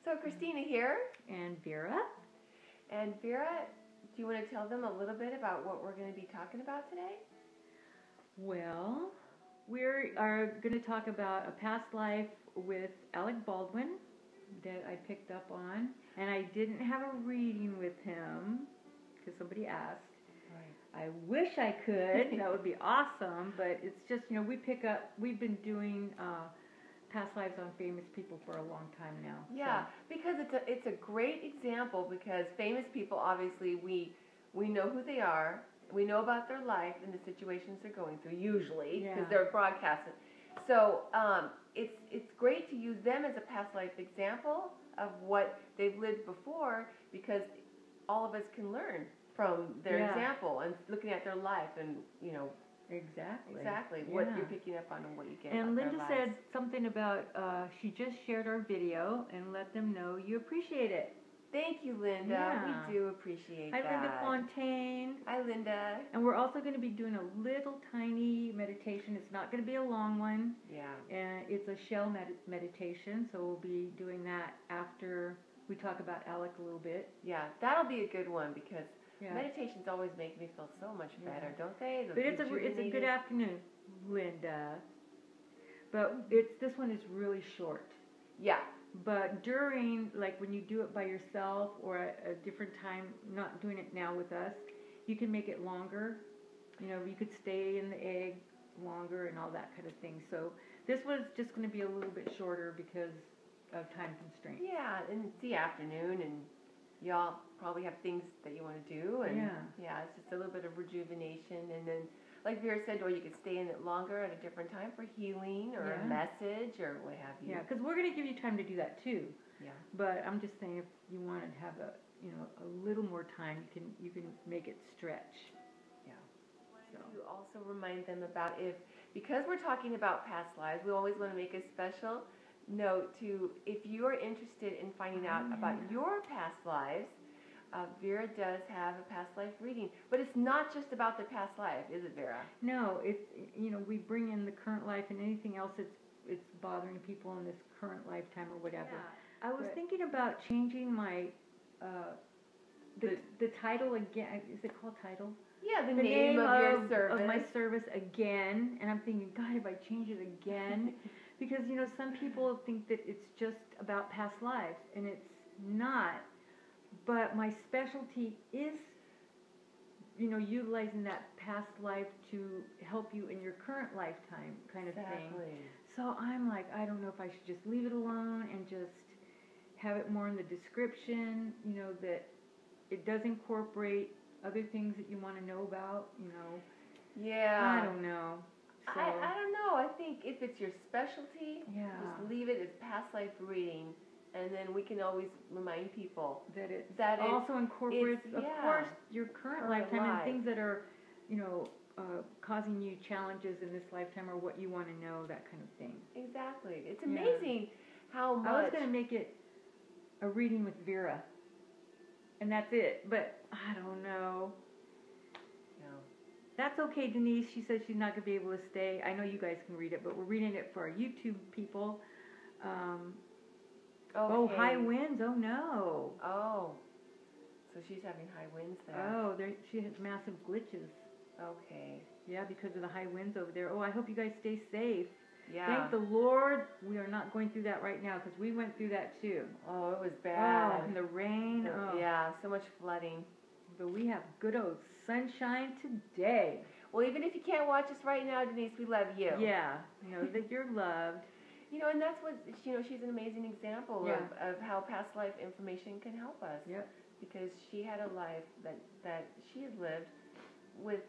So Christina here. And Vera. And Vera, do you want to tell them a little bit about what we're going to be talking about today? Well, we are going to talk about a past life with Alec Baldwin that I picked up on. And I didn't have a reading with him because somebody asked. Right. I wish I could. That would be awesome. But it's just, we've been doing past lives on famous people for a long time now. Yeah, so. Because it's a great example, because famous people, obviously, we know who they are, we know about their life and the situations they're going through, usually, because they're broadcasting. So it's great to use them as a past life example of what they've lived before, because all of us can learn from their example and looking at their life and, Exactly. What you're picking up on and what you get. And Linda said something about she just shared our video and let them know you appreciate it. Thank you, Linda. Yeah. We do appreciate that. Hi, Linda Fontaine. Hi, Linda. And we're also going to be doing a little tiny meditation. It's not going to be a long one. Yeah. And it's a shell meditation, so we'll be doing that after we talk about Alec a little bit. Yeah, that'll be a good one, because meditations always make me feel so much better, don't they? But it's a good afternoon, Linda. But this one is really short. Yeah. But during, like when you do it by yourself or at a different time, not doing it now with us, you can make it longer. You could stay in the egg longer and all that kind of thing. So this was just going to be a little bit shorter because of time constraints. Yeah, and it's the afternoon, and y'all probably have things that you want to do, and it's just a little bit of rejuvenation. And then, like Vera said, or you could stay in it longer at a different time for healing or a message or what have you. Yeah, because we're going to give you time to do that too. Yeah. But I'm just saying, if you want to have a little more time, you can make it stretch. Yeah. So you also remind them about because we're talking about past lives, we always want to make a special note to, if you are interested in finding out about your past lives, Vera does have a past life reading. But it's not just about the past life, is it, Vera? No, it's, we bring in the current life and anything else it's bothering people in this current lifetime or whatever. Yeah. I was thinking about changing my, the title again. Is it called title? Yeah, the name of your service. Of my service again. And I'm thinking, God, if I change it again. Because, some people think that it's just about past lives, and it's not. But my specialty is, utilizing that past life to help you in your current lifetime kind of thing. So I'm like, I don't know if I should just leave it alone and just have it more in the description, that it does incorporate other things that you want to know about, Yeah. I don't know. So, I don't know. I think if it's your specialty, just leave it as past life reading, and then we can always remind people that it also incorporates, of course, your current lifetime and things that are, causing you challenges in this lifetime or what you want to know, that kind of thing. Exactly. It's amazing how much. I was going to make it a reading with Vera, and that's it. But I don't know. That's okay, Denise. She said she's not going to be able to stay. I know you guys can read it, but we're reading it for our YouTube people. Oh, high winds. Oh, no. Oh. So she's having high winds there. Oh, she has massive glitches. Okay. Yeah, because of the high winds over there. Oh, I hope you guys stay safe. Yeah. Thank the Lord we are not going through that right now, because we went through that too. Oh, it was bad. Oh, and the rain. Yeah, so much flooding. But we have good old sunshine today. Well, even if you can't watch us right now, Denise, we love you. Yeah, know that you're loved. And that's what, she's an amazing example of how past life information can help us. Yep. Because she had a life that she has lived with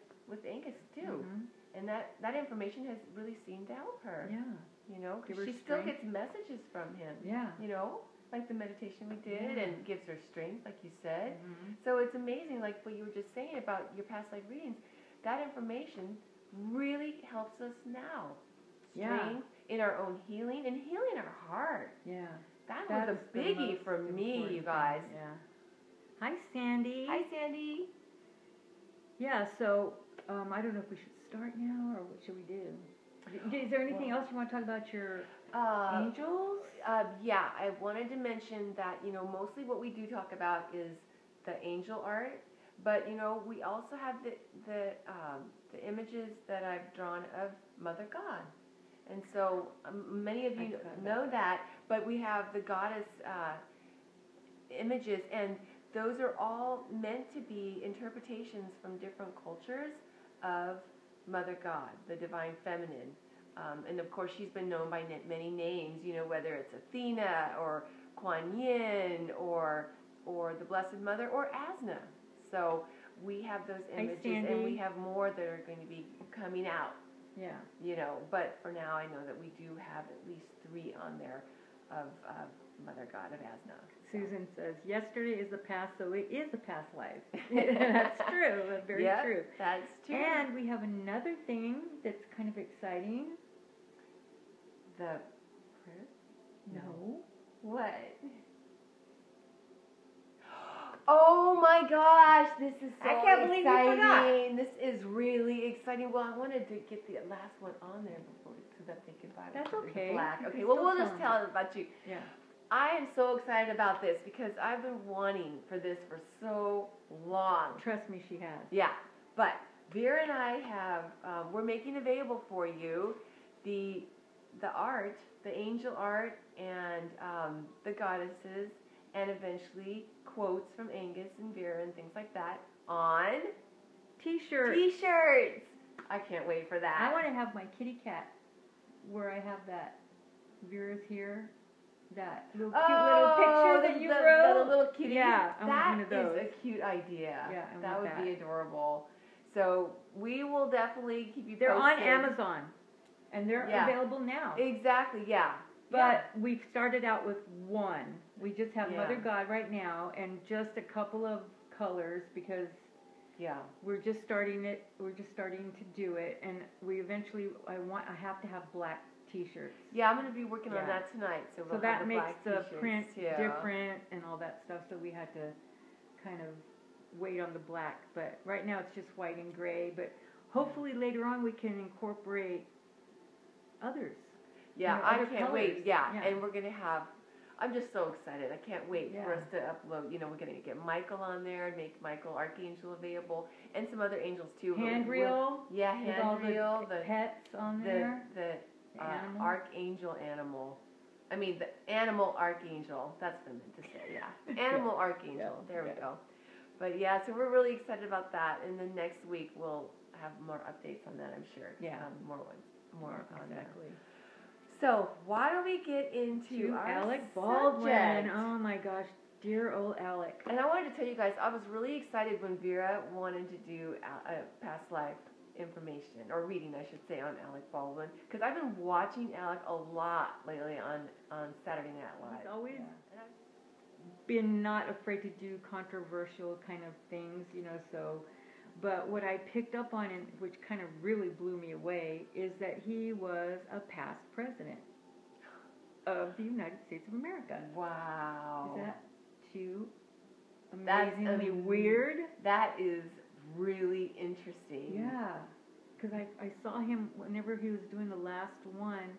Angus too. Mm-hmm. And that information has really seemed to help her. Yeah. Because she still gets messages from him. Yeah. Like the meditation we did, and gives her strength, like you said. Mm-hmm. So it's amazing, like what you were just saying about your past life readings. That information really helps us now. Strength in our own healing and healing our heart. Yeah. That was a biggie for me, you guys. Yeah. Hi, Sandy. Hi, Sandy. Yeah, so I don't know if we should start now or what should we do? Is there anything else you want to talk about your Angels? Yeah, I wanted to mention that, mostly what we do talk about is the angel art, but, we also have the images that I've drawn of Mother God. And so many of you know that, but we have the goddess images, and those are all meant to be interpretations from different cultures of Mother God, the divine feminine. And of course, she's been known by many names, whether it's Athena or Kuan Yin or the Blessed Mother or Asna. So we have those images, and we have more that are going to be coming out. Yeah. But for now, I know that we do have at least 3 on there of Mother God of Asna. Susan says, yesterday is the past, so it is a past life. That's true. That's very true. That's true. And we have another thing that's kind of exciting. The prayer? No. What? Oh my gosh, this is so I can't believe you forgot. This is really exciting. Well, I wanted to get the last one on there before so that they could buy it. That's okay. Black. Okay, well, we'll just tell it about you. Yeah. I am so excited about this because I've been wanting for this for so long. Trust me, she has. Yeah, but Vera and I have, we're making available for you the art, the angel art, and the goddesses, and eventually quotes from Angus and Vera and things like that on T-shirts. T-shirts. I can't wait for that. I want to have my kitty cat where I have that Vera's here. That little cute little picture that you wrote. The little kitty. Yeah, I want one of those. That is a cute idea. Yeah, that would be adorable. So we will definitely keep you posted. They're on Amazon, and they're available now. Exactly, yeah. But we've started out with one. We just have Mother God right now, and just a couple of colors because we're just starting it. We're just starting to do it, and we eventually. I have to have black T-shirts. Yeah, I'm going to be working on that tonight. So that makes the print different and all that stuff. So we had to kind of wait on the black. But right now it's just white and gray. But hopefully later on we can incorporate others. Yeah, I can't wait. Yeah, and we're going to have. I'm just so excited. I can't wait for us to upload. We're going to get Michael on there and make Michael Archangel available, and some other angels too. Hand reel. Yeah, hand reel. The pets on there. The archangel animal. I mean, the animal archangel. That's what I meant to say, yeah. Animal archangel. There we go. But yeah, so we're really excited about that. And then next week we'll have more updates on that, I'm sure. Yeah. More ones. More on that. Exactly. So why don't we get into our Alec Baldwin. subject? Oh my gosh, dear old Alec. And I wanted to tell you guys, I was really excited when Vera wanted to do a past life information, or reading I should say, on Alec Baldwin, because I've been watching Alec a lot lately on Saturday Night Live. He's always been not afraid to do controversial kind of things, so, but what I picked up on, and which kind of really blew me away, is that he was a past president of the United States of America. Wow. Is that too amazingly weird? That is really interesting. Yeah, because I saw him whenever he was doing the last one,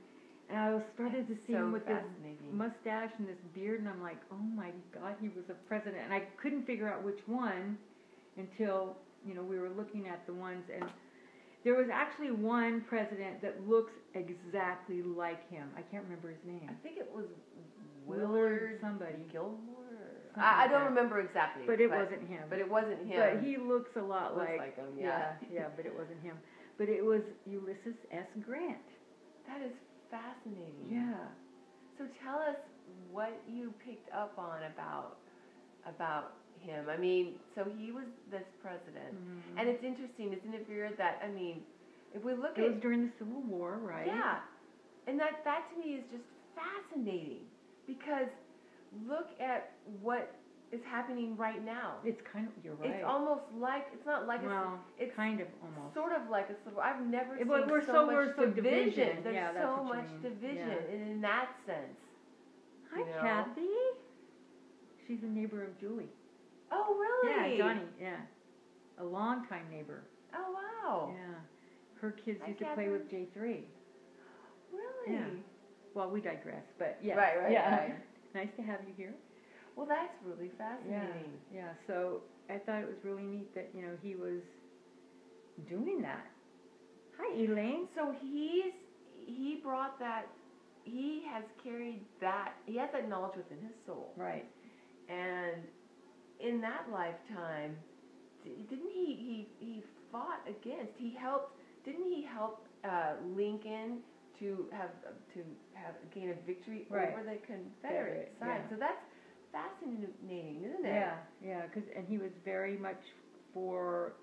and I started to see him with this mustache and this beard, and I'm like, oh my God, he was a president. And I couldn't figure out which one until, we were looking at the ones, and there was actually one president that looks exactly like him. I can't remember his name. I think it was Willard somebody. Gilmore? I don't remember exactly. But it wasn't him. But it wasn't him. But he looks a lot like him, yeah, but it wasn't him. But it was Ulysses S. Grant. That is fascinating. Yeah. So tell us what you picked up on about him. I mean, so he was this president. Mm-hmm. And it's interesting, isn't it, Vera, that, I mean, if we look at... It was during the Civil War, right? Yeah. And that to me is just fascinating, because look at what is happening right now. It's kind of, you're right. It's almost like, it's not like it's kind of almost. Sort of like a civil. I've never seen we're so much division. There's so much division in that sense. Hi, Kathy. She's a neighbor of Julie. Oh, really? Yeah, Johnny, a longtime neighbor. Oh, wow. Yeah. Her kids used to play with J3. Really? Yeah. well, we digress, but yeah. Right. Nice to have you here. Well, that's really fascinating. Yeah. So I thought it was really neat that, he was doing that. Hi, Elaine. So he brought that, he has carried that, he has that knowledge within his soul. Right. And in that lifetime, didn't he fought against, didn't he help Lincoln to gain a victory over the Confederate side? Yeah. So that's fascinating, isn't it? Yeah, and he was very much for,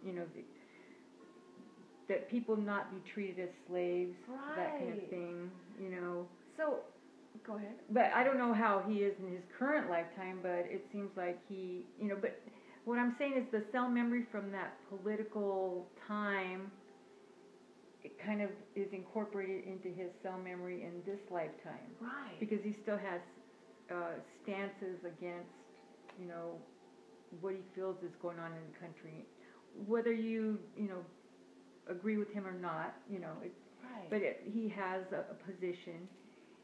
that people not be treated as slaves, that kind of thing, So, go ahead. But I don't know how he is in his current lifetime, but it seems like he, but what I'm saying is the cell memory from that political time, it kind of is incorporated into his cell memory in this lifetime. Right. Because he still has stances against, what he feels is going on in the country. Whether you, agree with him or not, Right. But he has a position,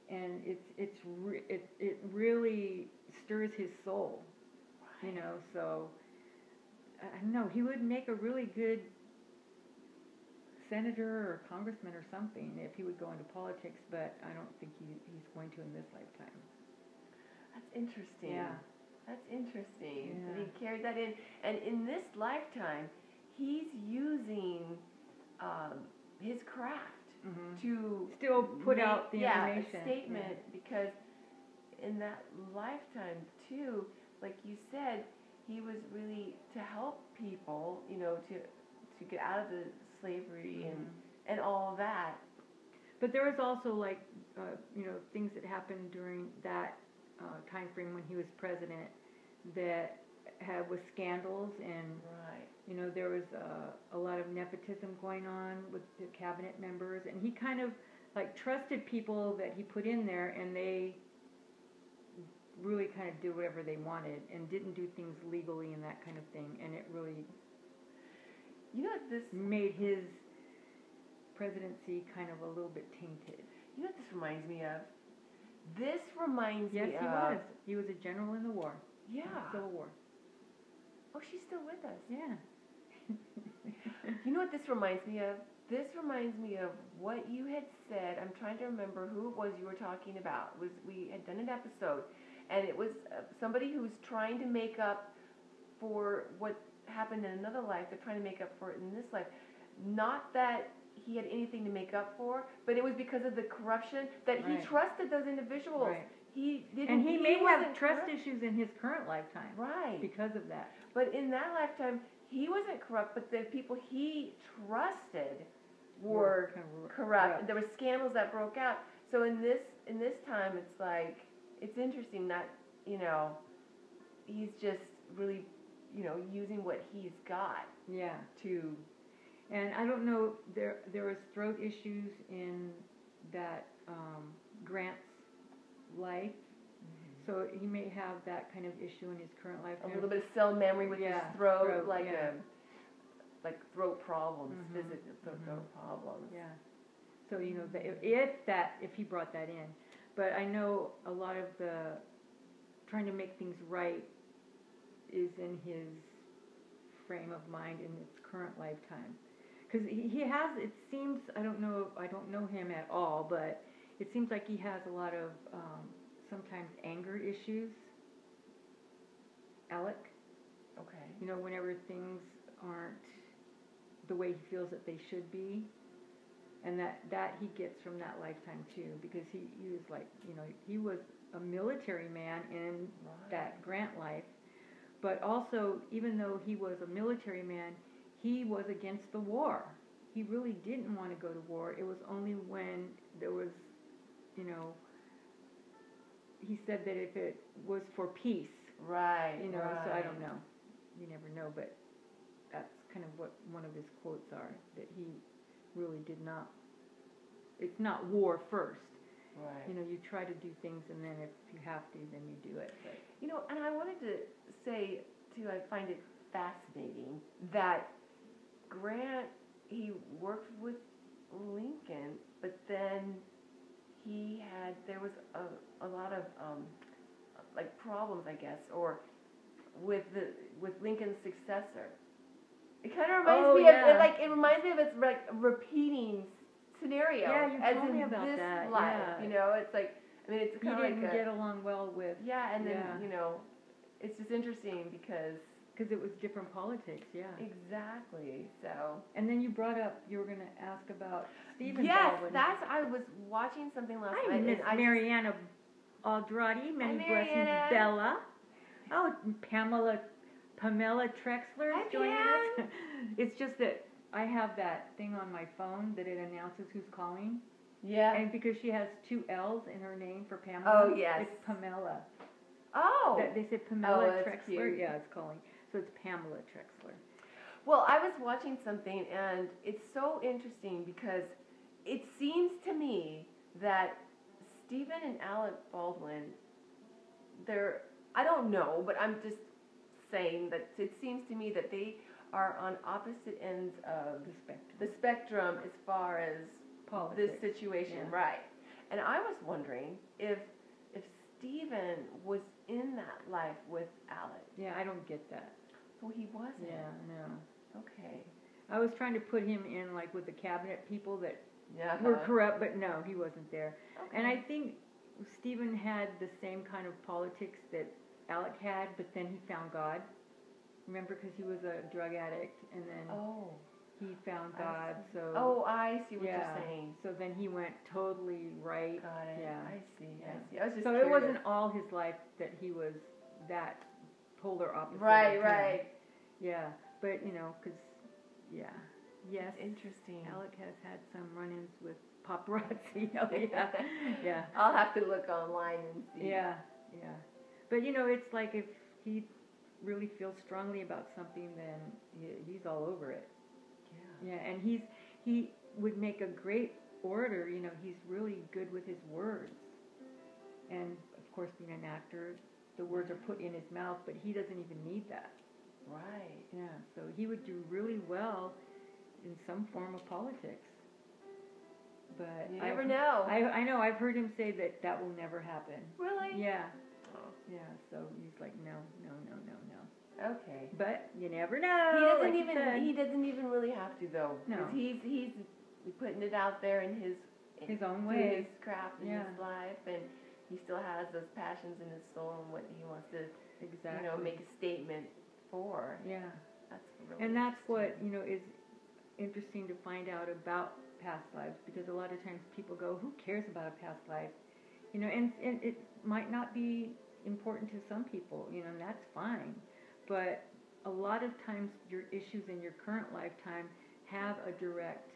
and it really stirs his soul, Right. So I don't know, he would make a really good senator or congressman or something if he would go into politics, but I don't think he's going to in this lifetime. That's interesting. Yeah. That's interesting. Yeah. That he carried that in, and in this lifetime, he's using his craft to still put out the information. A statement, because in that lifetime too, like you said, he was really to help people, to get out of the slavery and all of that. But there was also things that happened during that time frame when he was president that had with scandals, and there was a lot of nepotism going on with the cabinet members, and he kind of trusted people that he put in there, and they really kind of did whatever they wanted and didn't do things legally and that kind of thing, and it really this made his presidency kind of a little bit tainted. You know what this reminds me of? This reminds me of... Yes, he was a general in the war. Yeah. Civil War. Oh, she's still with us. Yeah. You know what this reminds me of? This reminds me of what you had said. I'm trying to remember who it was you were talking about. We had done an episode, and it was somebody who's trying to make up for what happened in another life. They're trying to make up for it in this life. Not that he had anything to make up for, but it was because of the corruption that he trusted those individuals. Right. He didn't. And he may have trust corrupt. issues in his current lifetime. Right. Because of that. But in that lifetime, he wasn't corrupt, but the people he trusted were corrupt. There were scandals that broke out. So in this time, it's like, it's interesting that, he's just really, using what he's got. Yeah. To. And I don't know, there was throat issues in that Grant's life. So he may have that kind of issue in his current life. A little bit of cell memory with his throat, like throat problems, physical throat problems. Yeah. So if he brought that in, but I know a lot of the trying to make things right is in his frame of mind in his current lifetime, because he has. It seems I don't know him at all, but it seems like he has a lot of. Sometimes anger issues. Alec. Okay. Whenever things aren't the way he feels that they should be, and that he gets from that lifetime too, because he was he was a military man in that Grant life, but also even though he was a military man, he was against the war. He really didn't want to go to war. It was only when there was, he said that if it was for peace. Right. So I don't know. You never know, but that's kind of what one of his quotes are, that he really did not, it's not war first. Right. You try to do things, and then if you have to, then you do it. But. And I wanted to say, too, I find it fascinating that Grant, he worked with Lincoln, but then there was a lot of like problems, I guess, or with Lincoln's successor. It kind of reminds me of it reminds me of its like repeating scenario. Yeah, you told me about that. Life, yeah. You know, it's like, I mean, it's kind of like he didn't get along well with. Yeah, and then you know, it's just interesting because it was different politics. Yeah. Exactly. So. And then you brought up you were going to ask about Stephen Baldwin. Yes, I was watching something last night. Miss Mariana Aldradi. Many blessings, Bella. Oh, Pamela Trexler is joining us. It's just that I have that thing on my phone that it announces who's calling. Yeah. And because she has 2 L's in her name for Pamela. Oh, yes. It's Pamela. Oh. They said Pamela Trexler. Cute. Yeah, it's calling. So it's Pamela Trexler. Well, I was watching something, and it's so interesting because it seems to me that Stephen and Alec Baldwin, I don't know, but I'm just saying that it seems to me that they are on opposite ends of the spectrum as far as politics. This situation, right? And I was wondering if Stephen was in that life with Alec. Yeah, I don't get that. Oh, he wasn't. Yeah, no. Okay. I was trying to put him in like with the cabinet people that were corrupt, but no, he wasn't there. Okay. And I think Stephen had the same kind of politics that Alec had, but then he found God. Remember, because he was a drug addict, and then he found God. So I see what you're saying. So then he went totally right. Got it. Yeah. I see. I was just so curious. It wasn't all his life that he was that polar opposite. Right. Yeah, but you know, because yes, interesting. Alec has had some run-ins with paparazzi. Yeah. I'll have to look online and see. Yeah. But you know, it's like if he really feels strongly about something, then he's all over it. Yeah, and he would make a great orator. You know, he's really good with his words, and of course, being an actor, the words are put in his mouth, but he doesn't even need that. Right. Yeah, so he would do really well in some form of politics. But you never know. I know. I've heard him say that will never happen. Really? Yeah. Yeah, so he's like, no. Okay. But you never know. He doesn't even really have to, though. No. He's putting it out there in his own way. His craft and his life, and he still has those passions in his soul and what he wants to, make a statement for. Yeah. That's really and that's what, is interesting to find out about past lives, because a lot of times people go, who cares about a past life? And it might not be important to some people, and that's fine. But a lot of times your issues in your current lifetime have a direct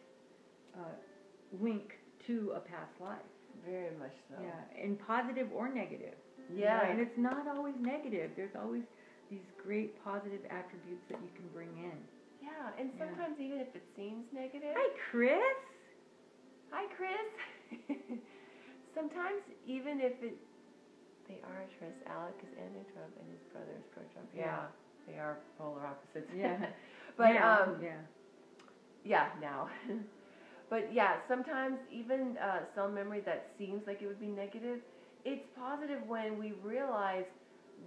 link to a past life. Very much so. Yeah, and positive or negative. Yeah. And it's not always negative. There's always these great positive attributes that you can bring in. Yeah, and sometimes even if it seems negative. Hi, Chris. Hi, Chris. Sometimes even if they are Trump. Alec is anti-Trump and his brother is pro-Trump. Yeah, they are polar opposites. Yeah. But now. Now. But yeah, sometimes even some memory that seems like it would be negative, it's positive when we realize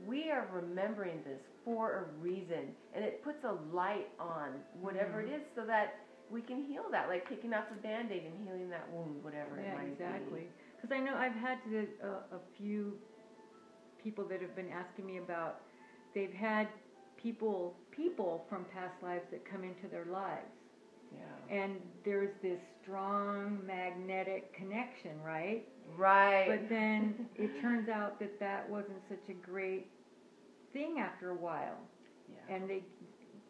we are remembering this for a reason, and it puts a light on whatever it is, so that we can heal that, like taking off the Band-Aid and healing that wound, whatever it might be. Yeah, exactly. Because I know I've had a few people that have been asking me about, they've had people from past lives that come into their lives. Yeah. And there's this strong magnetic connection, right? Right. But then it turns out that wasn't such a great thing after a while. Yeah. And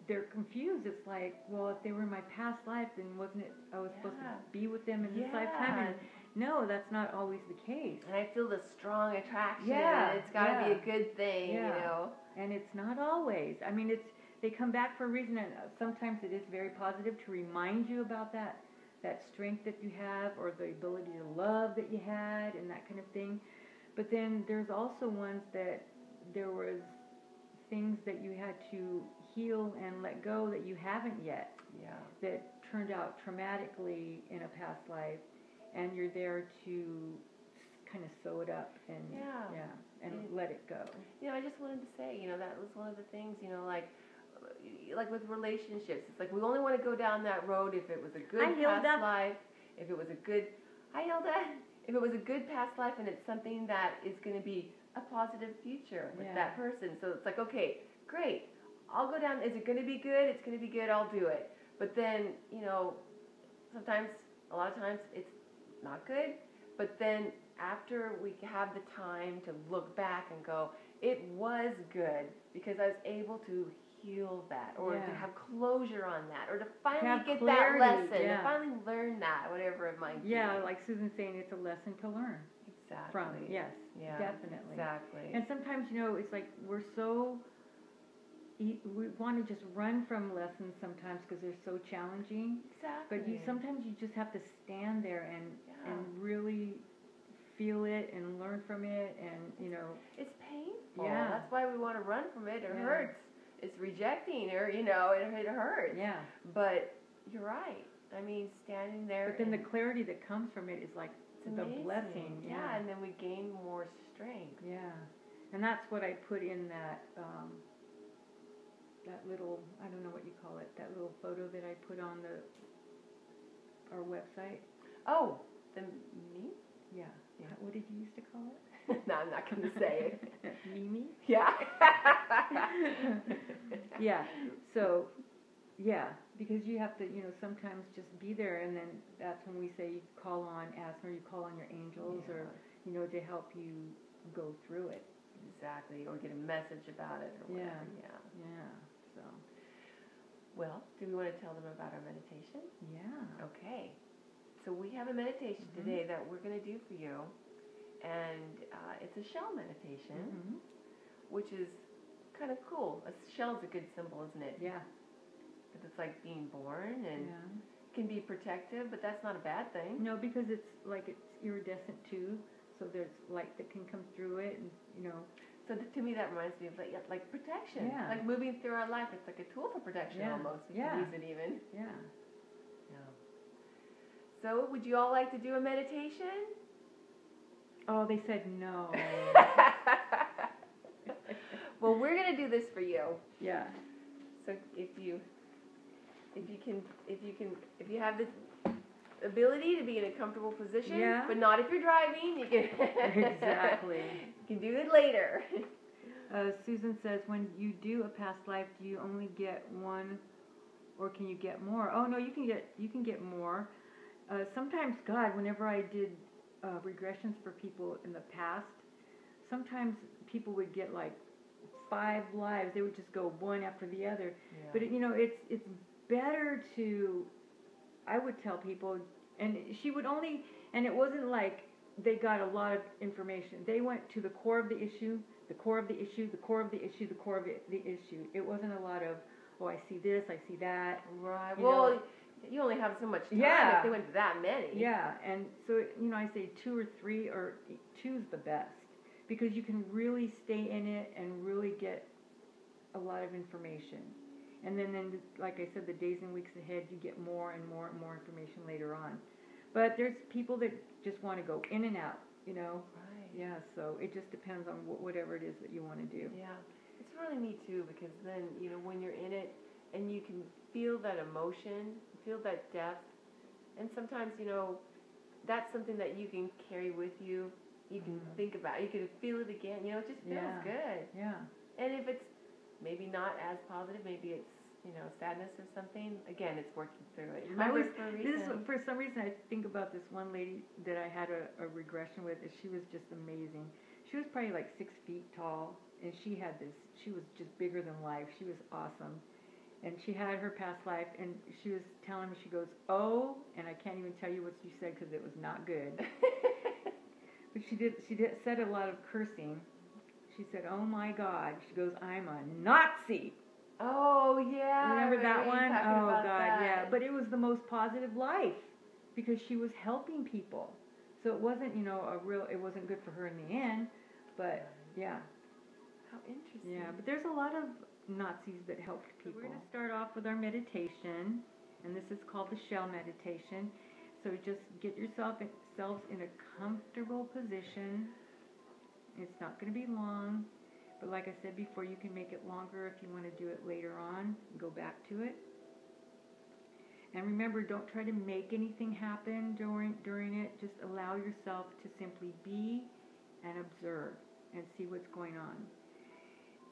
they're confused. It's like, well, if they were in my past life, then wasn't it I was supposed to be with them in this lifetime? And no, that's not always the case. And I feel this strong attraction. Yeah. And it's got to be a good thing, And it's not always. I mean, they come back for a reason, and sometimes it is very positive to remind you about that strength that you have, or the ability to love that you had, and that kind of thing. But then there's also ones that there was things that you had to heal and let go that you haven't yet. Yeah. That turned out traumatically in a past life, and you're there to kind of sew it up and and let it go. I just wanted to say, that was one of the things, like with relationships. It's like we only want to go down that road if it was a good past life, if it was a good, if it was a good past life and it's something that is going to be a positive future with that person. So it's like, okay, great. I'll go down. Is it going to be good? It's going to be good. I'll do it. But then, sometimes, a lot of times, it's not good. But then after we have the time to look back and go, it was good because I was able to heal that, or to have closure on that, or to finally get clarity, that lesson, to finally learn that, whatever it might be. Yeah, like Susan's saying, it's a lesson to learn. Exactly. From, yes, definitely. Exactly. And sometimes, it's like we want to just run from lessons sometimes because they're so challenging. Exactly. But sometimes you just have to stand there and really feel it and learn from it, and it's painful. Yeah. That's why we want to run from it. It hurts. It's rejecting, or it hurts. Yeah. But you're right. I mean, standing there. But then the clarity that comes from it is like the blessing. Yeah, and then we gain more strength. Yeah, and that's what I put in that that little, I don't know what you call it, that little photo that I put on our website. Oh, the me? Yeah. What did you used to call it? No, I'm not going to say it. Mimi? Yeah. Yeah. So, because you have to, sometimes just be there, and then that's when we say you call on, you call on your angels, or, to help you go through it. Exactly, or get a message about it, or whatever. Yeah. So. Well, do we want to tell them about our meditation? Yeah. Okay. So we have a meditation today that we're going to do for you, and it's a shell meditation, which is kind of cool. A shell's a good symbol, isn't it? Yeah. Because it's like being born and can be protective, but that's not a bad thing. No, because it's iridescent too, so there's light that can come through it, and So to me, that reminds me of like protection. Yeah. Like moving through our life, it's like a tool for protection almost. We can use it even. Yeah. So, would you all like to do a meditation? Oh, they said no. Well, we're going to do this for you. Yeah. So if you have the ability to be in a comfortable position, but not if you're driving, you can exactly. You can do it later. Susan says, when you do a past life, do you only get one, or can you get more? Oh no, you can get more. Sometimes, God, whenever I did regressions for people in the past, sometimes people would get like 5 lives. They would just go one after the other. Yeah. But it's better to, I would tell people, and she would only, and it wasn't like they got a lot of information. They went to the core of the issue, the core of the issue, the core of the issue, the core of the issue. It wasn't a lot of, I see this, I see that. Right. Well, you only have so much time if they went to that many. Yeah, and so, I say 2 or 3, or 2's the best, because you can really stay in it and really get a lot of information. And then, like I said, the days and weeks ahead, you get more and more and more information later on. But there's people that just want to go in and out, Right. Yeah, so it just depends on whatever it is that you want to do. Yeah, it's really me too, because then, when you're in it and you can feel that emotion, feel that depth, and sometimes, that's something that you can carry with you. You can think about it. You can feel it again. It just feels good. Yeah. And if it's maybe not as positive, maybe it's, sadness or something, again, it's working through it. For some reason, I think about this one lady that I had a regression with. She was just amazing. She was probably like 6 feet tall, and she was just bigger than life. She was awesome. And she had her past life, and she was telling me, she goes, oh, and I can't even tell you what she said because it was not good. But she said a lot of cursing. She said, oh my God. She goes, I'm a Nazi. Oh, yeah. Remember that one? Oh, God, that. yeah. But it was the most positive life because she was helping people. So it wasn't, it wasn't good for her in the end, but yeah. How interesting. Yeah, but there's a lot of Nazis that helped people. So we're going to start off with our meditation, and this is called the shell meditation. So just get yourselves in a comfortable position. It's not going to be long, but like I said before, you can make it longer if you want to do it later on. Go back to it. And remember, don't try to make anything happen during it. Just allow yourself to simply be and observe and see what's going on.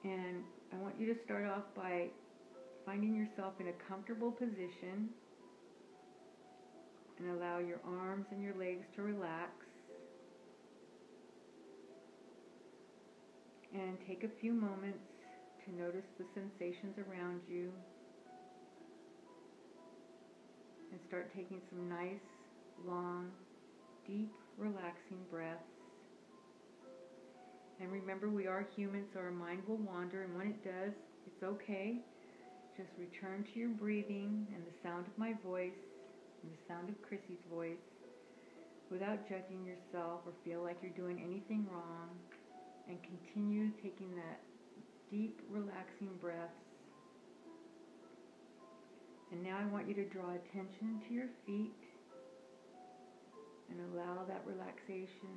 And I want you to start off by finding yourself in a comfortable position and allow your arms and your legs to relax. And take a few moments to notice the sensations around you. And start taking some nice, long, deep, relaxing breaths. And remember, we are human, so our mind will wander, and when it does, it's okay. Just return to your breathing and the sound of my voice and the sound of Chrissy's voice without judging yourself or feel like you're doing anything wrong, and continue taking that deep, relaxing breaths. And now I want you to draw attention to your feet and allow that relaxation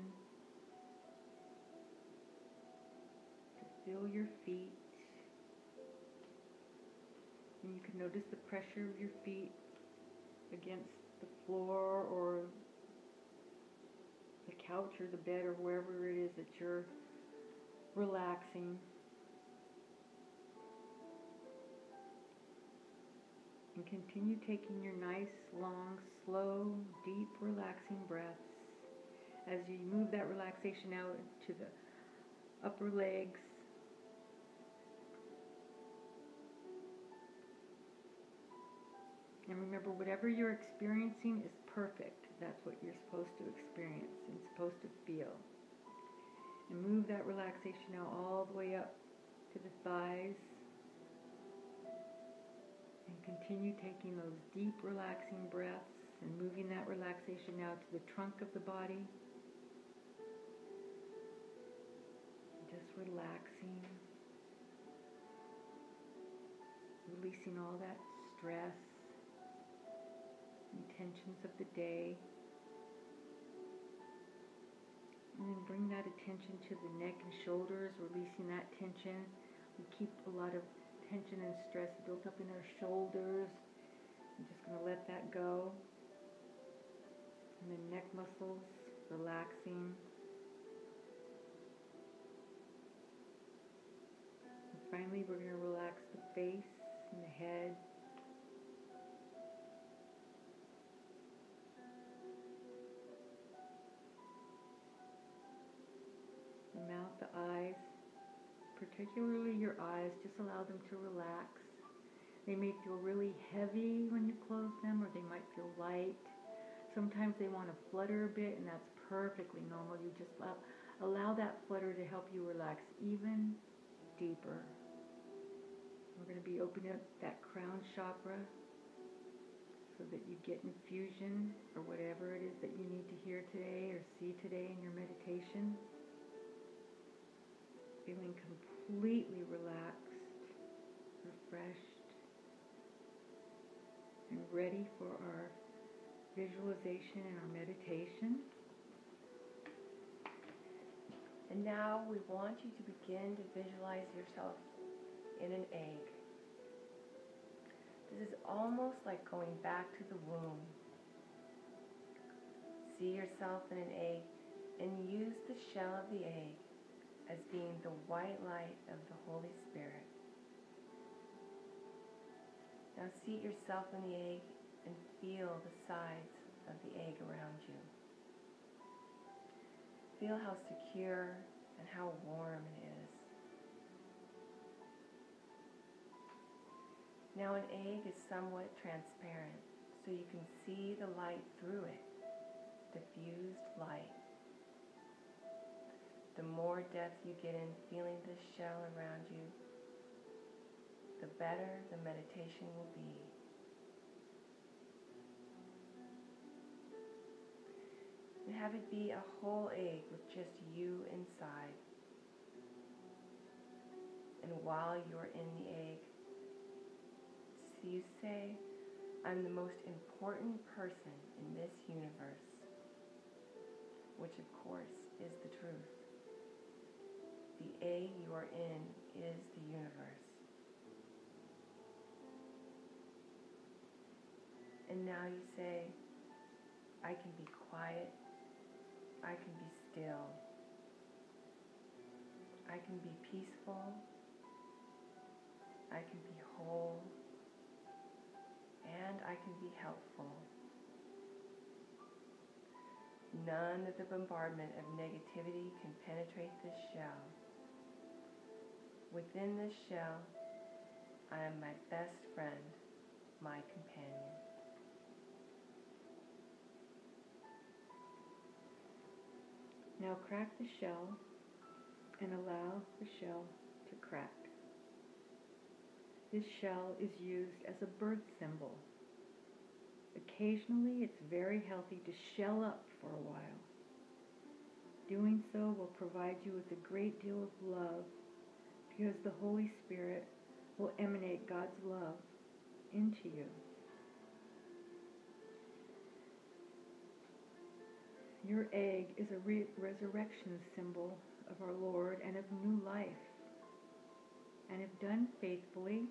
to fill your feet. And you can notice the pressure of your feet against the floor or the couch or the bed or wherever it is that you're relaxing. And continue taking your nice, long, slow, deep, relaxing breaths as you move that relaxation out to the upper legs. And remember, whatever you're experiencing is perfect. That's what you're supposed to experience and supposed to feel. And move that relaxation out all the way up to the thighs. And continue taking those deep, relaxing breaths and moving that relaxation out to the trunk of the body. Just relaxing. Releasing all that stress and tensions of the day. And then bring that attention to the neck and shoulders, releasing that tension. We keep a lot of tension and stress built up in our shoulders. I'm just going to let that go. And the neck muscles relaxing. And finally, we're going to relax the face and the head. The mouth, the eyes, particularly your eyes, just allow them to relax. They may feel really heavy when you close them, or they might feel light. Sometimes they want to flutter a bit, and that's perfectly normal. You just allow that flutter to help you relax even deeper. We're going to be opening up that crown chakra so that you get infusion or whatever it is that you need to hear today or see today in your meditation. Feeling completely relaxed, refreshed, and ready for our visualization and our meditation. And now we want you to begin to visualize yourself in an egg. This is almost like going back to the womb. See yourself in an egg and use the shell of the egg as being the white light of the Holy Spirit. Now seat yourself in the egg and feel the sides of the egg around you. Feel how secure and how warm it is. Now an egg is somewhat transparent, so you can see the light through it, diffused light. The more depth you get in feeling this shell around you, the better the meditation will be. And have it be a whole egg with just you inside. And while you're in the egg, you say, I'm the most important person in this universe, which of course is the truth. The egg you are in is the universe. And now you say, I can be quiet, I can be still, I can be peaceful, I can be whole, and I can be helpful. None of the bombardment of negativity can penetrate this shell. Within this shell, I am my best friend, my companion. Now crack the shell and allow the shell to crack. This shell is used as a birth symbol. Occasionally, it's very healthy to shell up for a while. Doing so will provide you with a great deal of love because the Holy Spirit will emanate God's love into you. Your egg is a resurrection symbol of our Lord and of new life. And if done faithfully,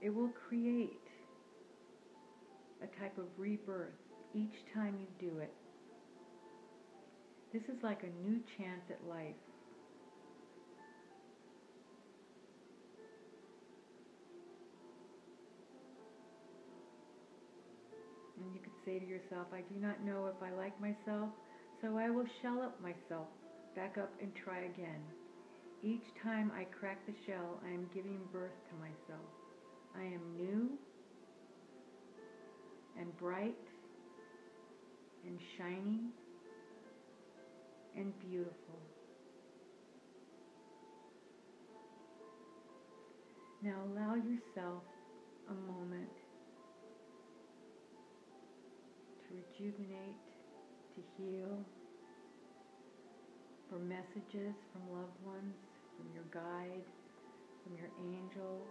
it will create a type of rebirth each time you do it. This is like a new chance at life. And you could say to yourself, I do not know if I like myself, so I will shell up myself, back up and try again. Each time I crack the shell, I am giving birth to myself. I am new and bright and shining and beautiful. Now allow yourself a moment to rejuvenate, to heal, for messages from loved ones, from your guide, from your angels.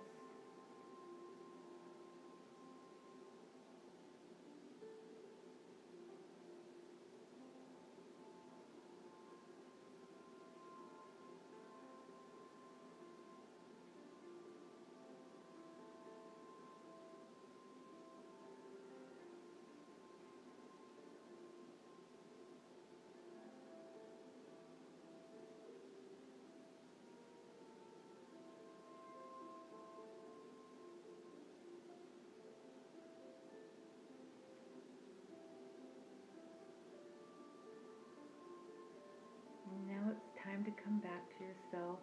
Now it's time to come back to yourself,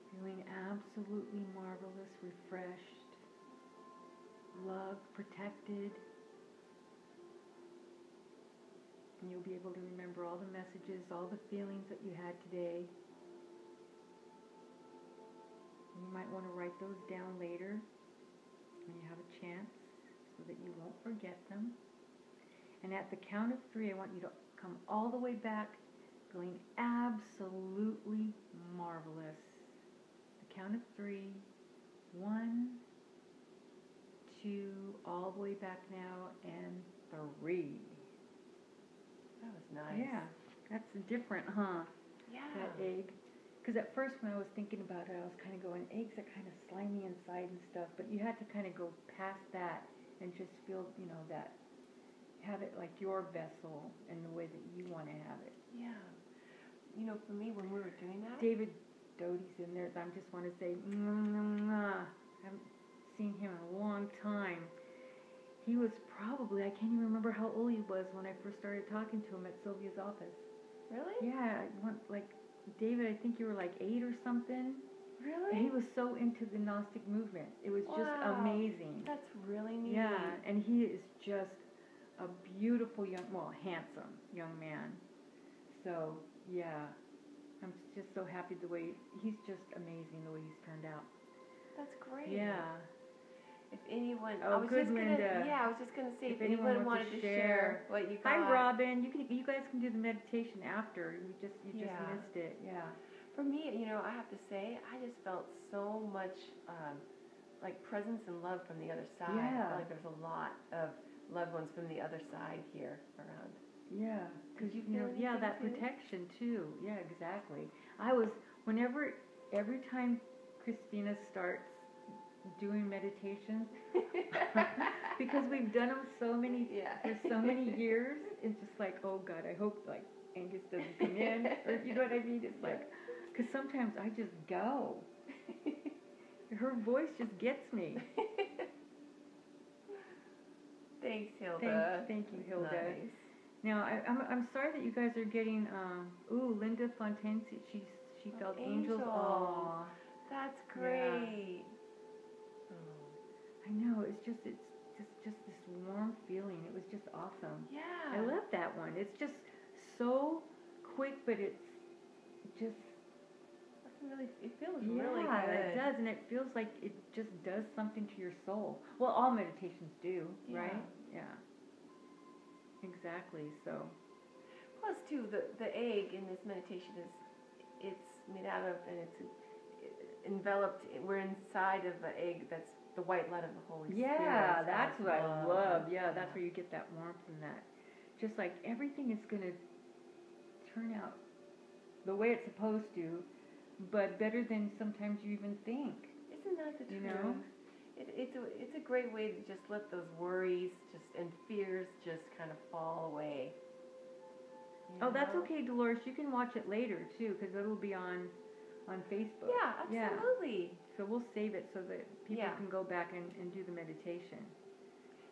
feeling absolutely marvelous, refreshed, loved, protected. And you'll be able to remember all the messages, all the feelings that you had today. And you might want to write those down later when you have a chance so that you won't forget them. And at the count of 3, I want you to come all the way back, feeling absolutely marvelous. The count of 3, 1, 2, all the way back now, and 3. That was nice. Yeah, that's different, huh? Yeah. That egg. Because at first when I was thinking about it, I was kind of going, eggs are kind of slimy inside and stuff, but you had to kind of go past that and just feel, that, have it like your vessel and the way that you want to have it. Yeah. For me, when we were doing that, David Doty's in there. I just want to say, I haven't seen him in a long time. He was probably, I can't even remember how old he was when I first started talking to him at Sylvia's office. Really? Yeah, David, I think you were like 8 or something. Really? And he was so into the Gnostic movement. It was just amazing. That's really neat. Yeah, and he is just a beautiful handsome young man. So, yeah, I'm just so happy he's just amazing the way he's turned out. That's great. Yeah. If anyone, Linda. I was just gonna say, if anyone wanted to share what you got. Hi, Robin. You guys can do the meditation after. You just missed it. Yeah. For me, I have to say, I just felt so much like presence and love from the other side. Yeah. I feel like there's a lot of loved ones from the other side here around. Yeah, because Did you feel anything that too? protection too. Yeah, exactly. Every time Christina starts doing meditations, because we've done them for so many years, it's just like, oh God, I hope like Angus doesn't come in, or you know what I mean? It's like, because sometimes I just go. Her voice just gets me. Thanks, Hilda. Thank you, Hilda. Nice. Now, I'm sorry that you guys are getting, Linda Fontaine, she felt angels. Aww. That's great. Yeah. Oh. I know, it's just this warm feeling. It was just awesome. Yeah. I love that one. It's just so quick, but it's just... It feels really good. Yeah, it does, and it feels like it just does something to your soul. Well, all meditations do, right? Yeah. Exactly. So. Plus, too, the egg in this meditation it's made out of, and it's enveloped. We're inside of an egg that's the white light of the Holy Spirit. Yeah, that's what I love. Yeah, that's where you get that warmth and that. Just like everything is going to turn out the way it's supposed to, but better than sometimes you even think. Isn't that the truth? You know? It's a great way to just let those worries and fears just kind of fall away. You know? That's okay, Dolores. You can watch it later too, because it'll be on Facebook. Yeah, absolutely. Yeah. So we'll save it so that people can go back and do the meditation.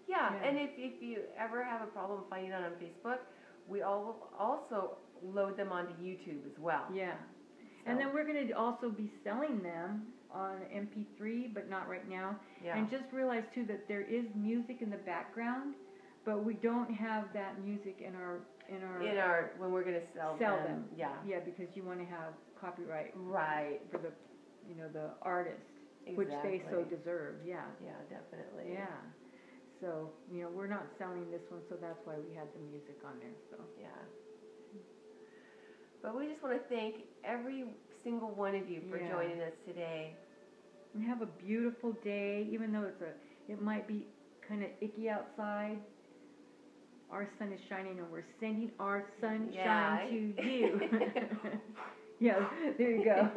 Yeah, and if you ever have a problem finding it on Facebook, we also load them onto YouTube as well. Yeah. So. And then we're going to also be selling them on MP3, but not right now. Yeah. And just realize too that there is music in the background, but we don't have that music in our when we're going to sell them. Yeah. Yeah, because you want to have copyright for the the artist, which they so deserve. Yeah. Yeah, definitely. Yeah. So, we're not selling this one, so that's why we had the music on there. So. Yeah. But we just want to thank every single one of you for joining us today. And have a beautiful day, even though it might be kind of icky outside. Our sun is shining, and we're sending our sunshine to you. Yeah, there you go.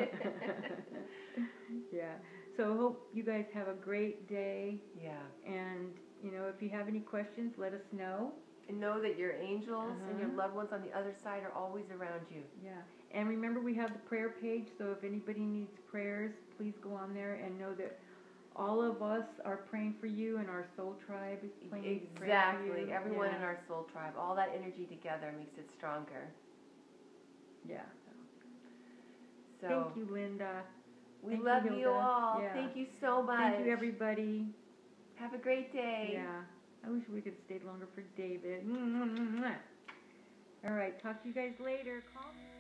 Yeah. So hope you guys have a great day. Yeah. And, if you have any questions, let us know. And know that your angels and your loved ones on the other side are always around you. Yeah. And remember, we have the prayer page, so if anybody needs prayers, please go on there and know that all of us are praying for you, and our soul tribe is praying for you. Exactly. Everyone in our soul tribe. All that energy together makes it stronger. Yeah. So thank you, Linda. We love you all. Yeah. Thank you so much. Thank you, everybody. Have a great day. Yeah. I wish we could stay longer for David. All right. Talk to you guys later. Call me.